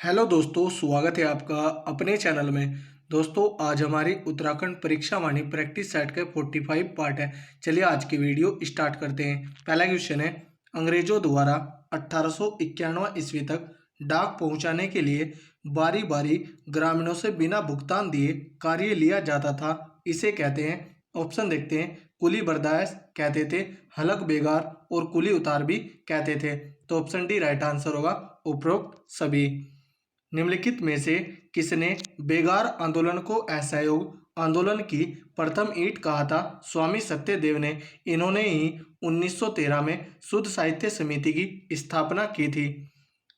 Hello दोस्तों, स्वागत है आपका अपने चैनल में। दोस्तों, आज हमारी उत्तराखंड परीक्षा वाणी प्रैक्टिस सेट के 45 पार्ट है। चलिए आज की वीडियो स्टार्ट करते हैं। पहला क्वेश्चन है, अंग्रेजों द्वारा 1891 ईस्वी तक डाक पहुंचाने के लिए बारी बारी ग्रामीणों से बिना भुगतान दिए कार्य लिया जाता था, इसे कहते हैं। ऑप्शन देखते हैं। कुली बर्दाश्त कहते थे, हलक बेगार और कुली उतार भी कहते थे। तो ऑप्शन डी राइट आंसर होगा, उपरोक्त सभी। निम्नलिखित में से किसने बेगार आंदोलन को असहयोग आंदोलन की प्रथम ईंट कहा था? स्वामी सत्यदेव ने। इन्होंने ही 1913 में शुद्ध साहित्य समिति की स्थापना की थी।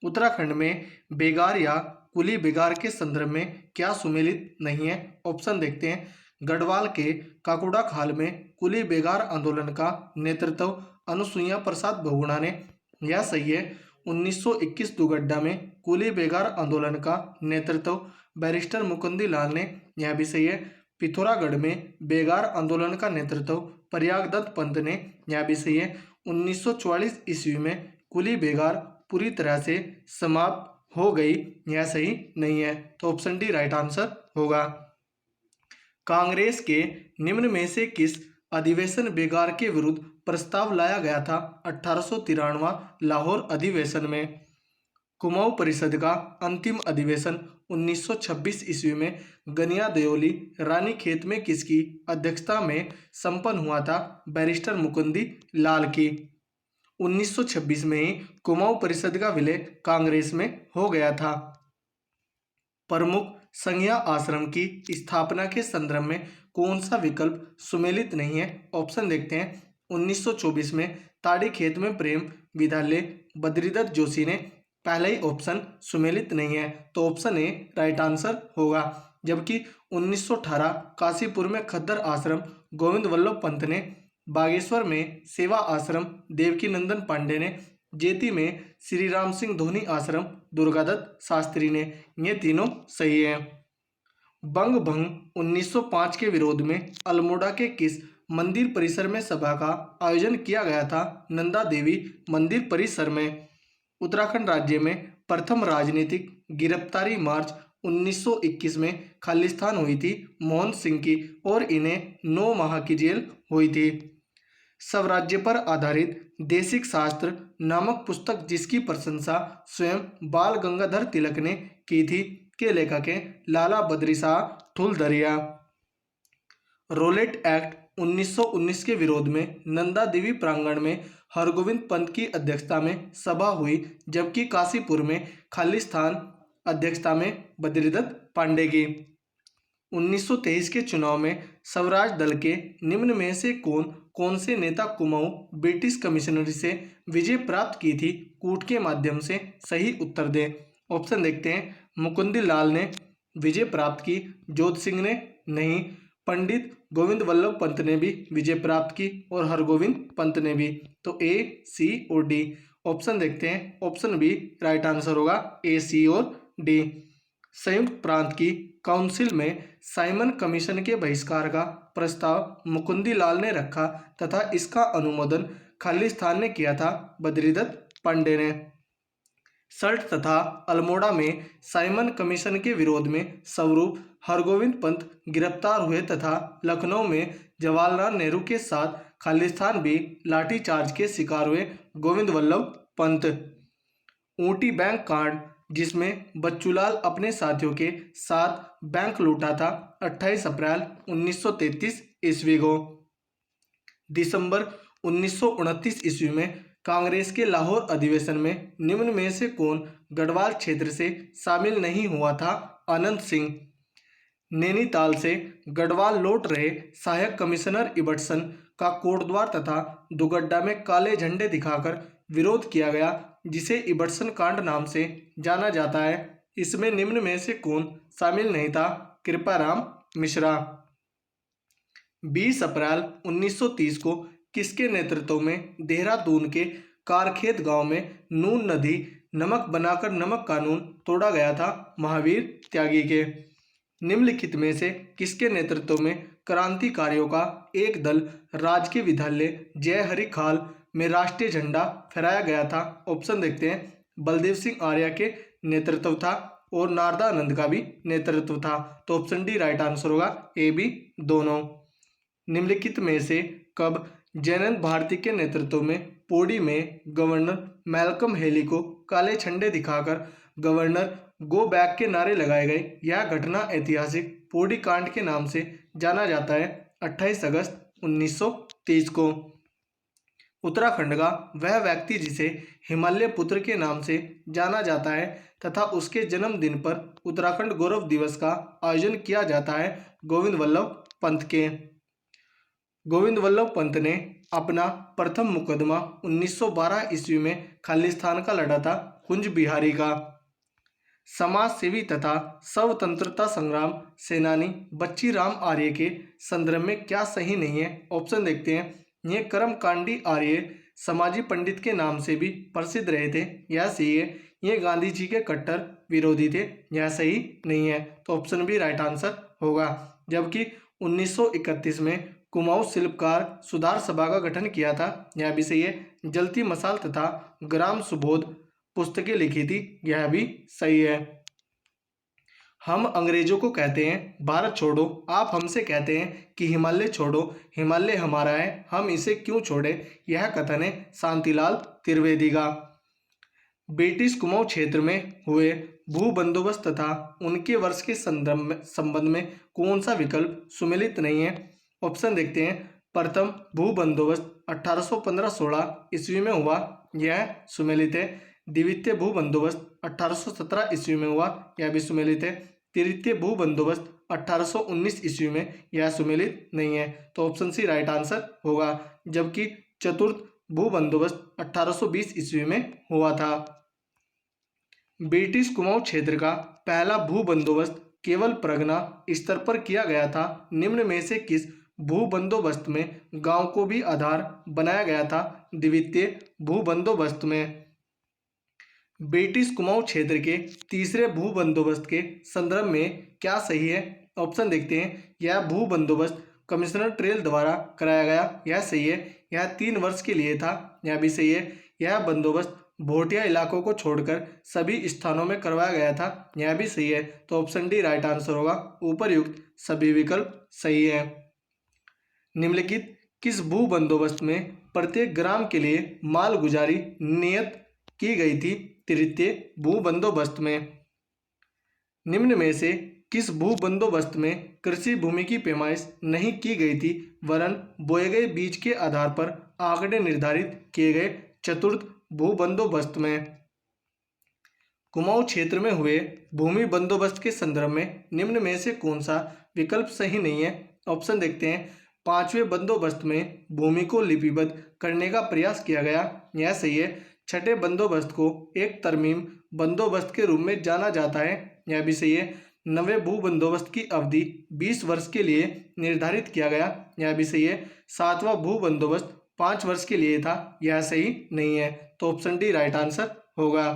उत्तराखंड में बेगार या कुली बेगार के संदर्भ में क्या सुमेलित नहीं है? ऑप्शन देखते हैं। गढ़वाल के काकुड़ा खाल में कुली बेगार आंदोलन का नेतृत्व अनुसुईया प्रसाद बहुगुणा ने। यह सही है। 1921 दुगड्डा में कुली बेगार आंदोलन का नेतृत्व बैरिस्टर मुकुंदी लाल ने। यह भी सही है। पिथौरागढ़ में बेगार आंदोलन का नेतृत्व प्रयागदत्त पंत ने। यह भी सही है। 1944 ईस्वी में कुली बेगार पूरी तरह से समाप्त हो गई। यह सही नहीं है। तो ऑप्शन डी राइट आंसर होगा। कांग्रेस के निम्न में से किस अधिवेशन बेगार के विरुद्ध प्रस्ताव लाया गया था? 1893 लाहौर अधिवेशन में। कुमाऊं परिषद का अंतिम अधिवेशन 1926 ईस्वी में गनिया दयोली रानीखेत में किसकी अध्यक्षता में संपन्न हुआ था? बैरिस्टर मुकुंदी लाल की। 1926 में ही कुमाऊं परिषद का विलय कांग्रेस में हो गया था। प्रमुख संज्ञा आश्रम की स्थापना के संदर्भ में कौन सा विकल्प सुमेलित नहीं है? ऑप्शन देखते हैं। 1924 में ताड़ी खेत में प्रेम विद्यालय बद्रीदत्त जोशी ने। पहला ही ऑप्शन सुमेलित नहीं है, तो ऑप्शन ए राइट आंसर होगा। जबकि 1918 काशीपुर में खद्दर आश्रम गोविंद वल्लभ पंत ने। बागेश्वर में सेवा आश्रम देवकी नंदन पांडे ने। जेती में श्री राम सिंह धोनी आश्रम दुर्गादत्त शास्त्री ने। ये तीनों सही है। बंग भंग 1905 के विरोध में अल्मोड़ा के किस मंदिर परिसर में सभा का आयोजन किया गया था? नंदा देवी मंदिर परिसर में। उत्तराखंड राज्य में प्रथम राजनीतिक गिरफ्तारी मार्च 1921 में खालिस्तान हुई थी मोहन सिंह की, और इन्हें 9 माह की जेल हुई थी। स्वराज्य पर आधारित देशिक शास्त्र नामक पुस्तक जिसकी प्रशंसा स्वयं बाल गंगाधर तिलक ने की थी, के लेखक हैं लाला बद्री शाह ठुलदरिया। रोलेट एक्ट 1919 के विरोध में नंदा देवी प्रांगण में हरगोविंद पंत की अध्यक्षता में सभा हुई, जबकि काशीपुर में खालिस्तान अध्यक्षता में बद्रीदत्त पांडे की। 1923 के चुनाव में स्वराज दल के निम्न में से कौन कौन से नेता कुमाऊं ब्रिटिश कमिश्नरी से विजय प्राप्त की थी? कूट के माध्यम से। सही उत्तर दें। ऑप्शन देखते हैं। मुकुंदी लाल ने विजय प्राप्त की, जोध सिंह ने नहीं, पंडित गोविंद वल्लभ पंत ने भी विजय प्राप्त की, और हरगोविंद पंत ने भी। तो ए, सी और डी। ऑप्शन देखते हैं। ऑप्शन बी राइट आंसर होगा, ए, सी और डी। संयुक्त प्रांत की काउंसिल में साइमन कमीशन के बहिष्कार का प्रस्ताव मुकुंदी लाल ने रखा तथा इसका अनुमोदन खालिस्तान ने किया था बद्रीदत्त पांडे ने। सल्ट तथा अल्मोड़ा में साइमन कमीशन के विरोध में स्वरूप हरगोविंद पंत गिरफ्तार हुए तथा लखनऊ में जवाहरलाल नेहरू के साथ खालिस्तान भी लाठीचार्ज के शिकार हुए गोविंद वल्लभ पंत। ऊटी बैंक कांड जिसमें बच्चूलाल अपने साथियों के साथ बैंक लूटा था, 28 अप्रैल 1933 ईस्वी को। दिसंबर 1929 ईस्वी में कांग्रेस के लाहौर अधिवेशन में निम्न में से कौन गढ़वाल क्षेत्र से शामिल नहीं हुआ था? अनंत सिंह। नैनीताल से गढ़वाल लौट रहे सहायक कमिश्नर इबटसन का कोटद्वार तथा दुगड्डा में काले झंडे दिखाकर विरोध किया गया, जिसे इबटसन कांड नाम से जाना जाता है। इसमें निम्न में से कौन शामिल नहीं था? कृपाराम मिश्रा। 20 अप्रैल 1930 को किसके नेतृत्व में देहरादून के कारखेत गांव में नून नदी नमक बनाकर नमक कानून तोड़ा गया था? महावीर त्यागी के। निम्नलिखित में से किसके नेतृत्व में क्रांतिकारियों का एक दल राजकीय विद्यालय जय हरि खाल में राष्ट्रीय झंडा फहराया गया था? ऑप्शन देखते हैं। बलदेव सिंह आर्य के नेतृत्व था और नारदा आनंद का भी नेतृत्व था। तो ऑप्शन डी राइट आंसर होगा, ए बी दोनों। निम्नलिखित में से कब जयनंद भारती के नेतृत्व में पौड़ी में गवर्नर मैल्कम हेली को काले झंडे दिखाकर गवर्नर गो बैक के नारे लगाए गए? यह घटना ऐतिहासिक पौड़ी कांड के नाम से जाना जाता है 28 अगस्त 1930 को। उत्तराखंड का वह व्यक्ति जिसे हिमालय पुत्र के नाम से जाना जाता है तथा उसके जन्मदिन पर उत्तराखंड गौरव दिवस का आयोजन किया जाता है गोविंद वल्लभ पंत के। गोविंद वल्लभ पंत ने अपना प्रथम मुकदमा 1912 ईस्वी में खालिस्तान का लड़ा था कुंज बिहारी का। समाज सेवी तथा स्वतंत्रता संग्राम सेनानी बच्ची राम आर्य के संदर्भ में क्या सही नहीं है? ऑप्शन देखते हैं। ये कर्मकांडी आर्य समाजी पंडित के नाम से भी प्रसिद्ध रहे थे, यह सही है। ये गांधी जी के कट्टर विरोधी थे, यह सही नहीं है। तो ऑप्शन बी राइट आंसर होगा। जबकि 1931 में कुमाऊं शिल्पकार सुधार सभा का गठन किया था, यह भी सही है। जलती मसाल तथा ग्राम सुबोध पुस्तकें लिखी थी, यह भी सही है। हम अंग्रेजों को कहते हैं भारत छोड़ो, आप हमसे कहते हैं कि हिमालय छोड़ो, हिमालय हमारा है, हम इसे क्यों छोड़े? यह कथन है शांतिलाल त्रिवेदी का। ब्रिटिश कुमाऊं क्षेत्र में हुए भू बंदोबस्त तथा उनके वर्ष के संबंध में कौन सा विकल्प सुमेलित नहीं है? ऑप्शन देखते हैं। प्रथम भू बंदोबस्त 1815-16 ईस्वी में हुआ, यह सुमेलित है। द्वितीय भू बंदोबस्त 1817 ईस्वी में हुआ, यह भी सुमेलित है। तृतीय भू बंदोबस्त 1819 ईस्वी में, यह सुमेलित नहीं है। तो ऑप्शन सी राइट आंसर होगा। जबकि चतुर्थ भू बंदोबस्त 1820 ईस्वी में हुआ था। ब्रिटिश कुमाऊं क्षेत्र का पहला भू बंदोबस्त केवल परगना स्तर पर किया गया था। निम्न में से किस भू बंदोबस्त में गांव को भी आधार बनाया गया था? द्वितीय भू बंदोबस्त में। ब्रिटिश कुमाऊं क्षेत्र के तीसरे भू बंदोबस्त के संदर्भ में क्या सही है? ऑप्शन देखते हैं। यह भू बंदोबस्त कमिश्नर ट्रेल द्वारा कराया गया, यह सही है। यह 3 वर्ष के लिए था, यह भी सही है। यह बंदोबस्त भोटिया इलाकों को छोड़कर सभी स्थानों में करवाया गया था, यह भी सही है। तो ऑप्शन डी राइट आंसर होगा। उपर्युक्त सभी विकल्प सही है। निम्नलिखित किस भू बंदोबस्त में प्रत्येक ग्राम के लिए माल गुजारी नियत की गई थी? तृतीय भू बंदोबस्त में। निम्न में से किस भू बंदोबस्त में कृषि भूमि की पैमाइश नहीं की गई थी, वरन बोए गए बीज के आधार पर आंकड़े निर्धारित किए गए? चतुर्थ भू बंदोबस्त में। कुमाऊं क्षेत्र में हुए भूमि बंदोबस्त के संदर्भ में निम्न में से कौन सा विकल्प सही नहीं है? ऑप्शन देखते हैं। 5वें बंदोबस्त में भूमि को लिपिबद्ध करने का प्रयास किया गया, यह सही है। 6ठे बंदोबस्त को एक तरमीम बंदोबस्त के रूप में जाना जाता है, यह भी सही है। 9वें भू बंदोबस्त की अवधि 20 वर्ष के लिए निर्धारित किया गया, यह भी सही है। 7वां भू बंदोबस्त 5 वर्ष के लिए था, यह सही नहीं है। तो ऑप्शन डी राइट आंसर होगा।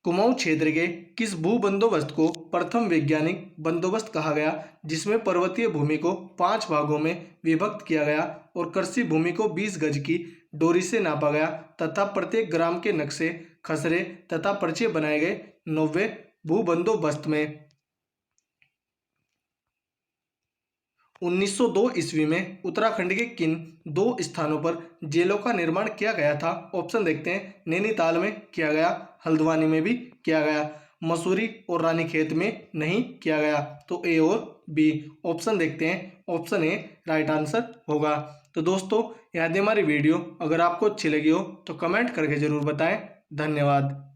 कुमाऊं क्षेत्र के किस भू बंदोबस्त को प्रथम वैज्ञानिक बंदोबस्त कहा गया, जिसमें पर्वतीय भूमि को 5 भागों में विभक्त किया गया और कृषि भूमि को 20 गज की डोरी से नापा गया तथा प्रत्येक ग्राम के नक्शे खसरे तथा पर्चे बनाए गए? 9वें भू बंदोबस्त में। 1902 ईस्वी में उत्तराखंड के किन 2 स्थानों पर जेलों का निर्माण किया गया था? ऑप्शन देखते हैं। नैनीताल में किया गया, हल्द्वानी में भी किया गया, मसूरी और रानीखेत में नहीं किया गया। तो ए और बी ऑप्शन देखते हैं। ऑप्शन ए राइट आंसर होगा। तो दोस्तों, यदि हमारी वीडियो अगर आपको अच्छी लगी हो तो कमेंट करके जरूर बताएं। धन्यवाद।